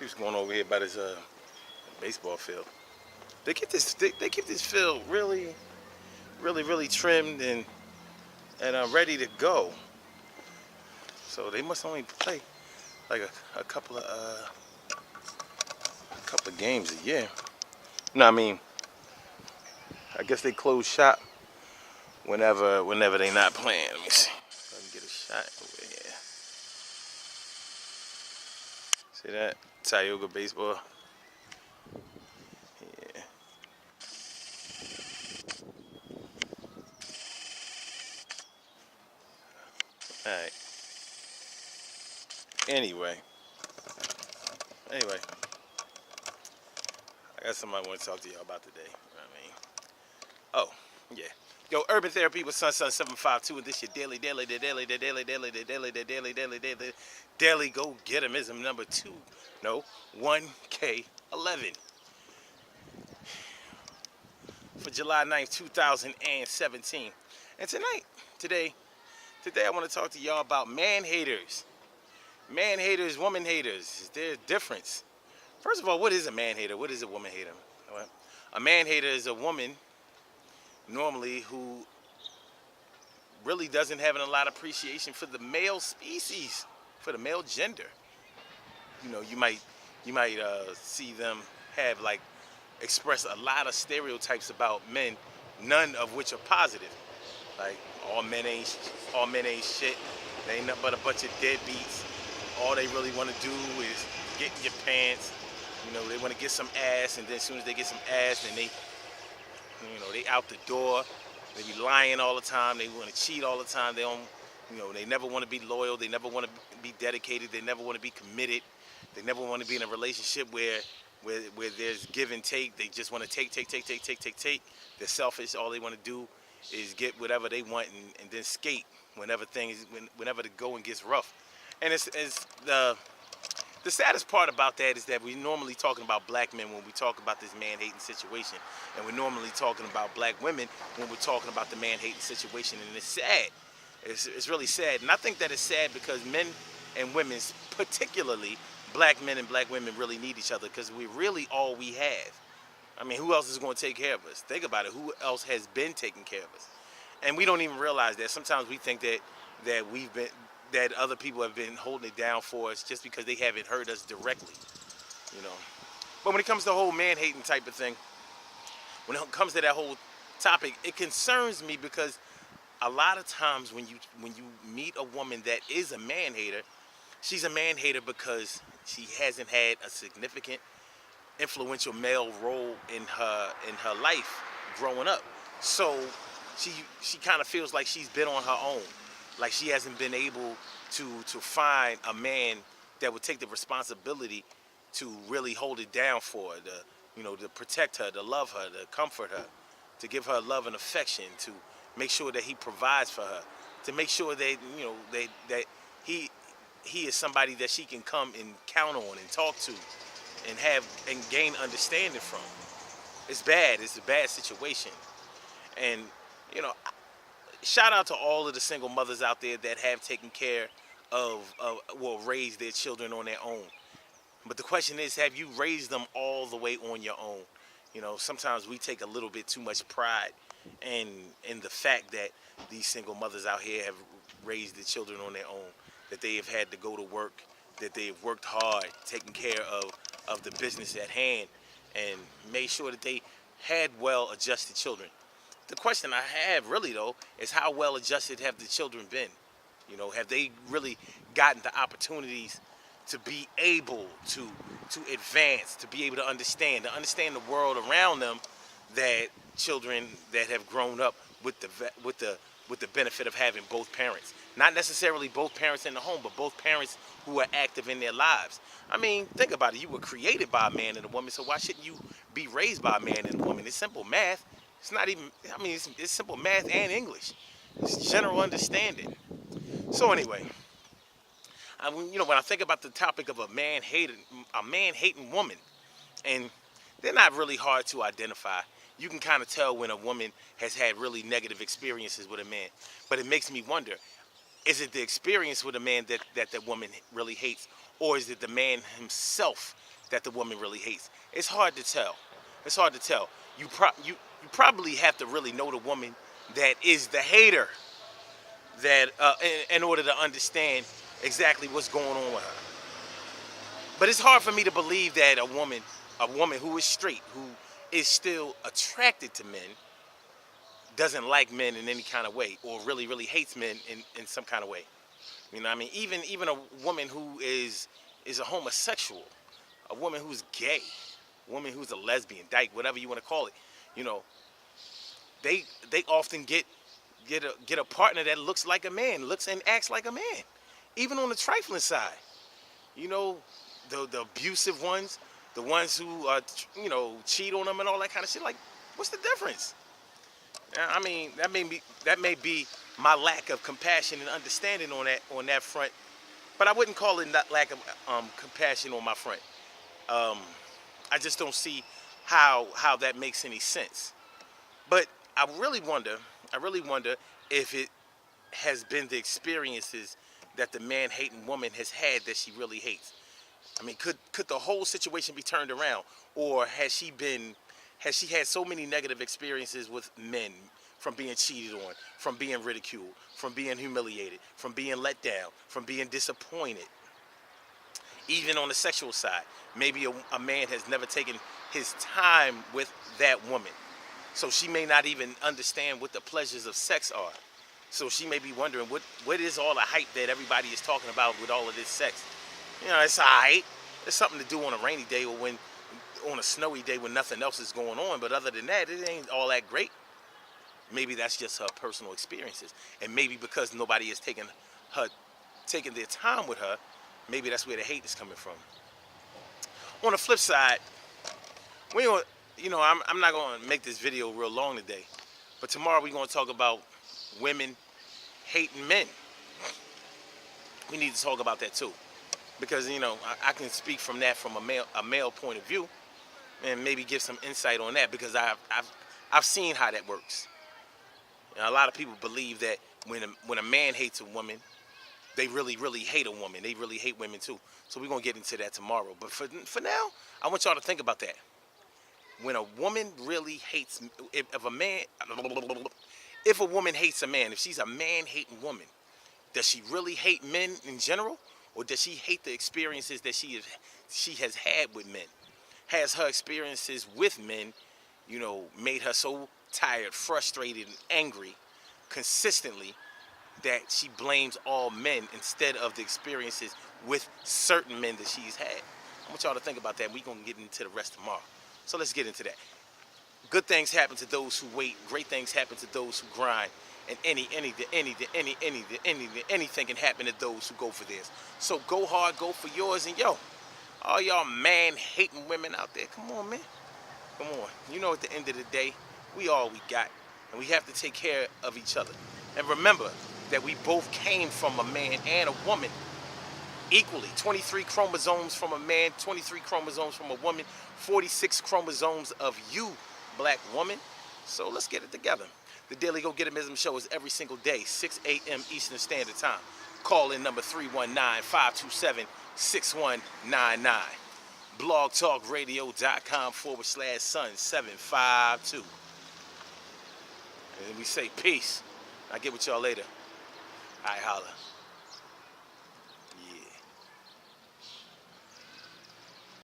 See what's going on over here by this baseball field. They keep this field really trimmed and ready to go. So they must only play like a couple of games a year. No, I mean, I guess they close shop whenever they not playing. Let me see. Let me get a shot over here. See that? Tioga baseball. Yeah. Alright. Anyway, I got something I want to talk to y'all about today. You know what I mean? Oh, yeah. Yo, Urban Therapy with Sun 752, and this your daily go get 'emism number 1K11 for July 9th, 2017. And today I want to talk to y'all about man haters. Man haters, woman haters. Is there a difference? First of all, what is a man hater? What is a woman hater? Well, a man hater is a woman normally who really doesn't have a lot of appreciation for the male species, for the male gender. You know, you might see them have like express a lot of stereotypes about men, none of which are positive. Like all men ain't shit. They ain't nothing but a bunch of deadbeats. All they really want to do is get in your pants. You know, they want to get some ass, and then as soon as they get some ass, then they out the door. They be lying all the time. They want to cheat all the time. They don't, they never want to be loyal. They never want to be dedicated. They never want to be committed. They never want to be in a relationship where there's give and take. They just want to take. They're selfish. All they want to do is get whatever they want and then skate whenever the going gets rough. And it's the saddest part about that is that we're normally talking about black men when we talk about this man-hating situation. And we're normally talking about black women when we're talking about the man-hating situation. And it's sad. It's really sad. And I think that it's sad because men and women, particularly black men and black women, really need each other because we're really all we have. I mean, who else is going to take care of us? Think about it. Who else has been taking care of us? And we don't even realize that. Sometimes we think that other people have been holding it down for us just because they haven't heard us directly, But when it comes to the whole man-hating type of thing, when it comes to that whole topic, it concerns me because a lot of times when you meet a woman that is a man-hater, she's a man-hater because she hasn't had a significant, influential male role in her life growing up. So she kind of feels like she's been on her own. Like she hasn't been able to find a man that would take the responsibility to really hold it down for her, to protect her, to love her, to comfort her, to give her love and affection, to make sure that he provides for her, to make sure that that he is somebody that she can come and count on and talk to and gain understanding from. It's bad. It's a bad situation, and shout out to all of the single mothers out there that have taken care raised their children on their own. But the question is, have you raised them all the way on your own? Sometimes we take a little bit too much pride in the fact that these single mothers out here have raised their children on their own, that they have had to go to work, that they have worked hard, taking care of the business at hand, and made sure that they had well-adjusted children. The question I have really though is how well adjusted have the children been? Have they really gotten the opportunities to be able to advance, to be able to understand the world around them, that children that have grown up with the benefit of having both parents, not necessarily both parents in the home, but both parents who are active in their lives. I mean, think about it. You were created by a man and a woman, so why shouldn't you be raised by a man and a woman? It's simple math. It's not even, it's simple math and English. It's general understanding. So anyway, when I think about the topic of a man-hating woman, and they're not really hard to identify. You can kind of tell when a woman has had really negative experiences with a man. But it makes me wonder, is it the experience with a man that woman really hates, or is it the man himself that the woman really hates? It's hard to tell. It's hard to tell. You probably have to really know the woman that is the hater, that in order to understand exactly what's going on with her. But it's hard for me to believe that a woman who is straight, who is still attracted to men, doesn't like men in any kind of way, or really hates men in some kind of way. You know what I mean? Even a woman who is a homosexual, a woman who's gay, a woman who's a lesbian, dyke, whatever you want to call it, you know, they often get a partner that looks like a man, looks and acts like a man. Even on the trifling side, you know, the abusive ones, the ones who you know, cheat on them and all that kind of shit. Like, what's the difference? I mean, that may be my lack of compassion and understanding on that front, but I wouldn't call it that lack of compassion on my front. I just don't see how that makes any sense. But I really wonder if it has been the experiences that the man-hating woman has had that she really hates. I mean, could the whole situation be turned around, or has she had so many negative experiences with men, from being cheated on, from being ridiculed, from being humiliated, from being let down, from being disappointed? Even on the sexual side, maybe a man has never taken his time with that woman, so she may not even understand what the pleasures of sex are. So she may be wondering what is all the hype that everybody is talking about with all of this sex. You know, it's all right. It's something to do on a rainy day, or on a snowy day when nothing else is going on. But other than that, it ain't all that great. Maybe that's just her personal experiences, and maybe because nobody is taking their time with her, maybe that's where the hate is coming from. On the flip side, I'm not going to make this video real long today, but tomorrow we're going to talk about women hating men. We need to talk about that too, because, you know, I can speak from that from a male point of view, and maybe give some insight on that, because I've seen how that works. You know, a lot of people believe that when a man hates a woman, they really hate a woman. They really hate women too. So we're gonna get into that tomorrow. But for now, I want y'all to think about that. When a woman really hates, if a woman hates a man, if she's a man-hating woman, does she really hate men in general, or does she hate the experiences that she has had with men? Has her experiences with men, you know, made her so tired, frustrated, and angry consistently that she blames all men instead of the experiences with certain men that she's had? I want y'all to think about that. We're gonna get into the rest tomorrow. So let's get into that. Good things happen to those who wait. Great things happen to those who grind. And anything can happen to those who go for theirs. So go hard, go for yours, and yo, all y'all man-hating women out there, come on, man. Come on. You know, at the end of the day, we all we got, and we have to take care of each other. And remember that we both came from a man and a woman equally. 23 chromosomes from a man, 23 chromosomes from a woman, 46 chromosomes of you, black woman. So let's get it together. The Daily Go Getimism Show is every single day, 6 a.m. Eastern Standard Time. Call in number 319-527-6199. blogtalkradio.com/sun752. And we say peace. I'll get with y'all later. All right, holla.